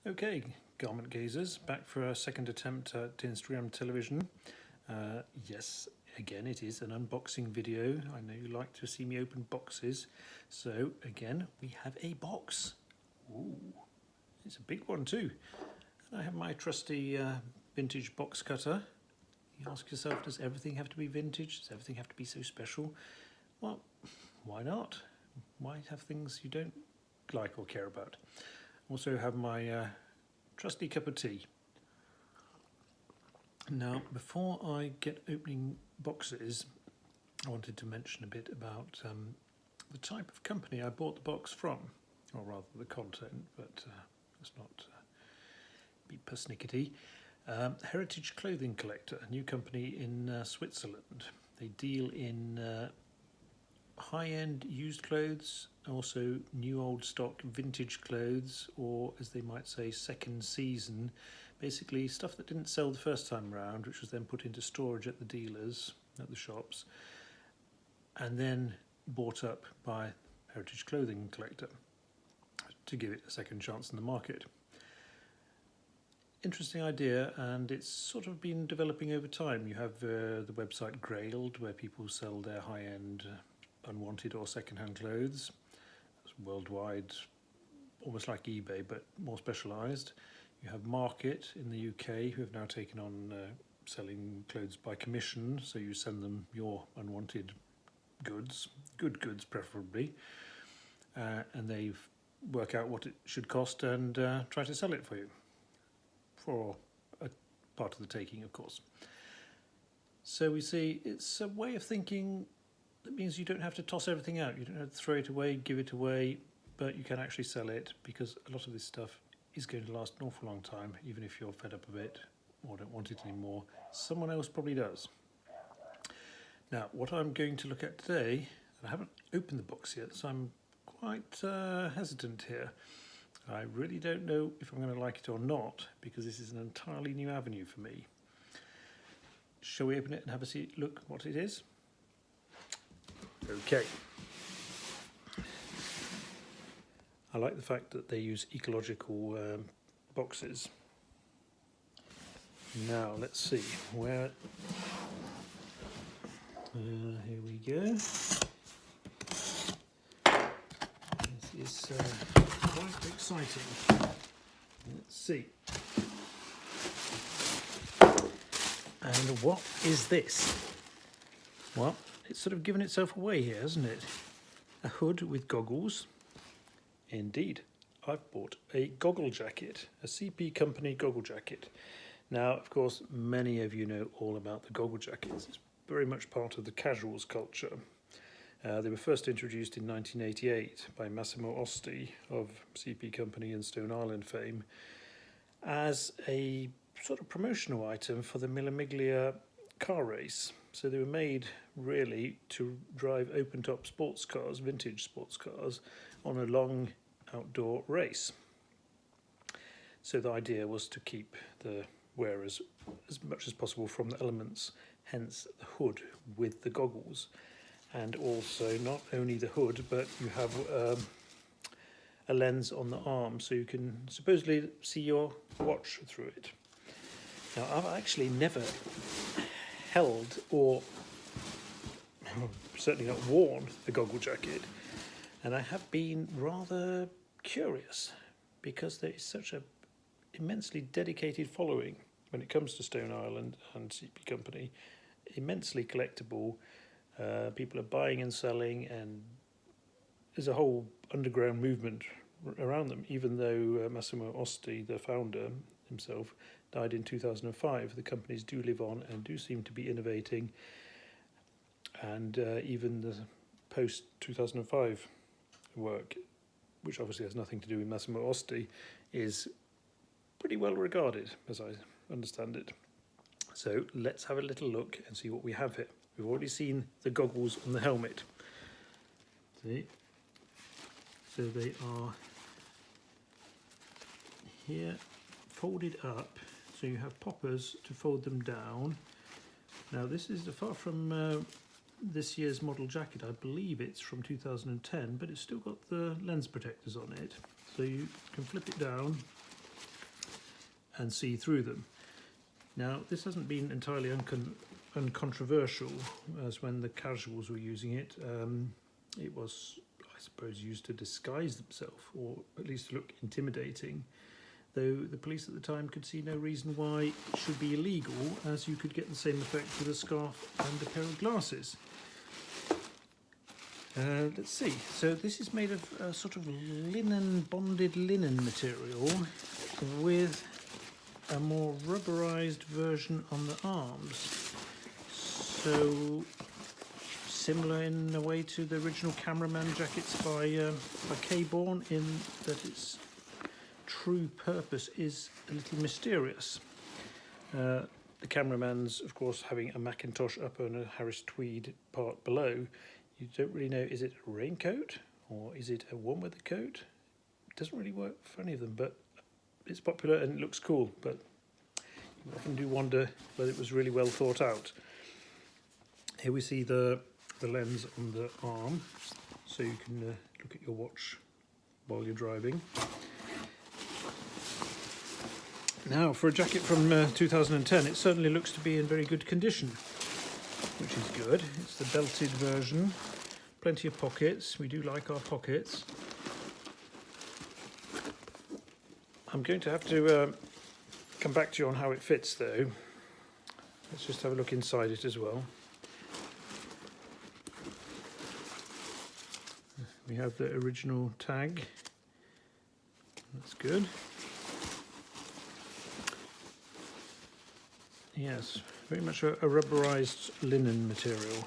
Okay, garment gazers, back for a second attempt at Instagram television. Yes, again it is an unboxing video. I know you like to see me open boxes. So again, we have a box. Ooh, it's a big one too. And I have my trusty vintage box cutter. You ask yourself, does everything have to be vintage? Does everything have to be so special? Well, why not? Why have things you don't like or care about? Also have my trusty cup of tea. Now, before I get opening boxes, I wanted to mention a bit about the type of company I bought the box from, or rather the content, but let's not be persnickety. Heritage Clothing Collector, a new company in Switzerland. They deal in high-end used clothes, also new old stock vintage clothes, or as they might say, second season. Basically stuff that didn't sell the first time round, which was then put into storage at the dealers, at the shops, and then bought up by Heritage Clothing Collector to give it a second chance in the market. Interesting idea, and it's sort of been developing over time. You have the website Grailed, where people sell their high-end unwanted or second-hand clothes. It's worldwide, almost like eBay, but more specialised. You have Market in the UK, who have now taken on selling clothes by commission, so you send them your unwanted goods, good goods preferably, and they work out what it should cost and try to sell it for you, for a part of the taking, of course. So we see it's a way of thinking that means you don't have to toss everything out, you don't have to throw it away, give it away, but you can actually sell it, because a lot of this stuff is going to last an awful long time. Even if you're fed up of it or don't want it anymore, someone else probably does. Now, what I'm going to look at today, and I haven't opened the box yet, so I'm quite hesitant here. I really don't know if I'm going to like it or not, because this is an entirely new avenue for me. Shall we open it and have a look what it is? Okay. I like the fact that they use ecological boxes. Now let's see where. Here we go. This is quite exciting. Let's see. And what is this? Well, it's sort of given itself away here, hasn't it? A hood with goggles. Indeed, I've bought a Goggle Jacket, a CP Company Goggle Jacket. Now, of course, many of you know all about the Goggle Jackets. It's very much part of the casuals culture. They were first introduced in 1988 by Massimo Osti of CP Company and Stone Island fame as a sort of promotional item for the Mille Migglia car race. So they were made really to drive open-top sports cars, vintage sports cars, on a long outdoor race. So the idea was to keep the wearers as much as possible from the elements, hence the hood with the goggles. And also not only the hood, but you have a lens on the arm, so you can supposedly see your watch through it. Now, I've actually never held, or certainly not worn, a Goggle Jacket, and I have been rather curious, because there is such an immensely dedicated following when it comes to Stone Island and CP Company, immensely collectible. People are buying and selling, and there's a whole underground movement around them. Even though Massimo Osti, the founder himself, died in 2005, the companies do live on and do seem to be innovating, and even the post-2005 work, which obviously has nothing to do with Massimo Osti, is pretty well regarded, as I understand it. So let's have a little look and see what we have here. We've already seen the goggles on the helmet. See? So they are here folded up, so you have poppers to fold them down. Now this is far from this year's model jacket. I believe it's from 2010, but it's still got the lens protectors on it. So you can flip it down and see through them. Now, this hasn't been entirely uncontroversial, as when the casuals were using it, it was, I suppose, used to disguise themselves, or at least look intimidating, though the police at the time could see no reason why it should be illegal, as you could get the same effect with a scarf and a pair of glasses. Let's see, so this is made of a sort of bonded linen material with a more rubberized version on the arms. So similar in a way to the original cameraman jackets by K. Bourne, in that its true purpose is a little mysterious. The cameraman's, of course, having a Macintosh upper and a Harris tweed part below. You don't really know, is it a raincoat or is it a warm weather coat? It doesn't really work for any of them, but it's popular and it looks cool, but you often do wonder whether it was really well thought out. Here we see the lens on the arm, so you can look at your watch while you're driving. Now, for a jacket from 2010, it certainly looks to be in very good condition, which is good. It's the belted version, plenty of pockets. We do like our pockets. I'm going to have to come back to you on how it fits, though. Let's just have a look inside it as well. We have the original tag. That's good. Yes, very much a rubberized linen material.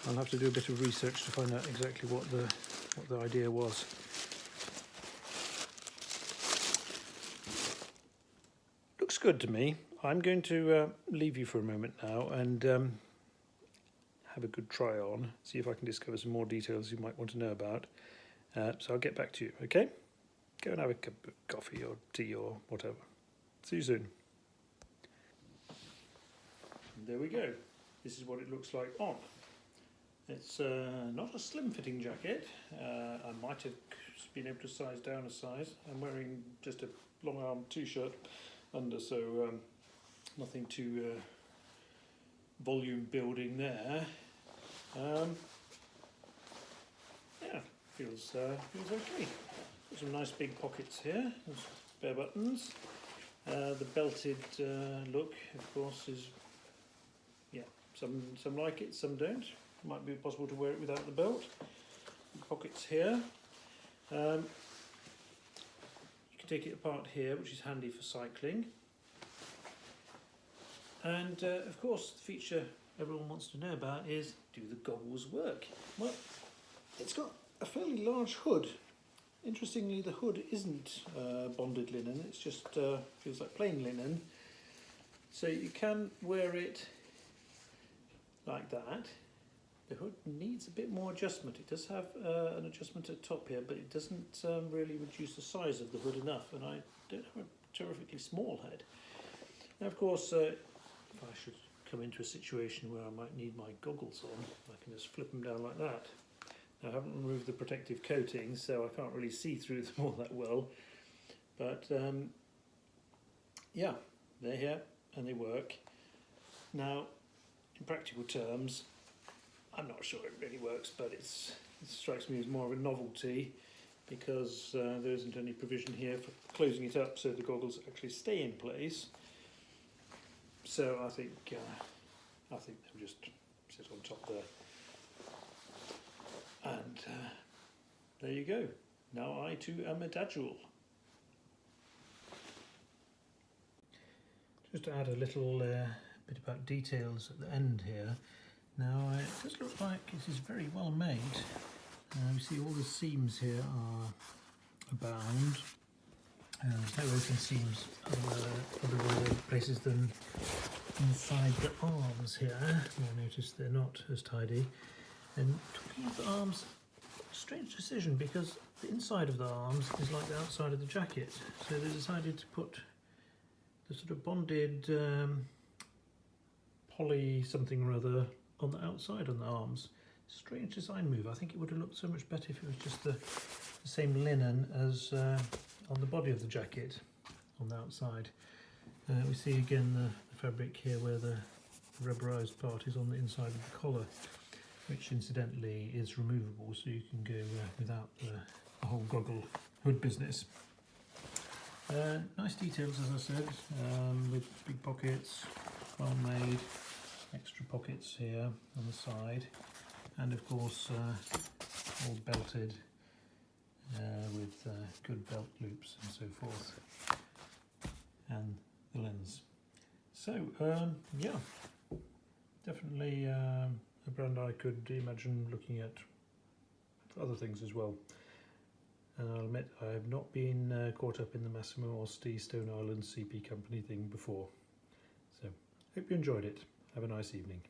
I'll have to do a bit of research to find out exactly what the idea was. Looks good to me. I'm going to leave you for a moment now and have a good try on, see if I can discover some more details you might want to know about. So I'll get back to you, okay? Go and have a cup of coffee or tea or whatever. See you soon. There we go. This is what it looks like on. It's not a slim-fitting jacket. I might have been able to size down a size. I'm wearing just a long-arm t-shirt under, so nothing too volume building there. Yeah, feels okay. Got some nice big pockets here. There's bare buttons. The belted look, of course, is. Some like it, some don't. Might be possible to wear it without the belt. Pockets here. You can take it apart here, which is handy for cycling. And of course, the feature everyone wants to know about is, do the goggles work? Well, it's got a fairly large hood. Interestingly, the hood isn't bonded linen, it's just feels like plain linen. So you can wear it like that. The hood needs a bit more adjustment. It does have an adjustment at the top here, but it doesn't really reduce the size of the hood enough, and I don't have a terrifically small head. Now, of course, if I should come into a situation where I might need my goggles on, I can just flip them down like that. Now, I haven't removed the protective coating, so I can't really see through them all that well, but yeah, they're here and they work. Now, in practical terms, I'm not sure it really works, but it strikes me as more of a novelty, because there isn't any provision here for closing it up so the goggles actually stay in place. So I think they'll just sit on top there. And there you go. Now I too am a dadual. Just to add a little bit about details at the end here. Now it does look like this is very well made. We see all the seams here are bound. There's no open seams other places than inside the arms here. You'll notice they're not as tidy. And talking of the arms, strange decision, because the inside of the arms is like the outside of the jacket. So they decided to put the sort of bonded poly something or other on the outside on the arms. Strange design move. I think it would have looked so much better if it was just the same linen as on the body of the jacket on the outside. We see again the fabric here where the rubberized part is on the inside of the collar, which incidentally is removable, so you can go without the whole goggle hood business. Nice details, as I said, with big pockets, well made, extra pockets here on the side, and of course all belted with good belt loops and so forth, and the lens. So yeah, definitely a brand I could imagine looking at for other things as well. And I'll admit I have not been caught up in the Massimo Osti Stone Island CP Company thing before. So hope you enjoyed it. Have a nice evening.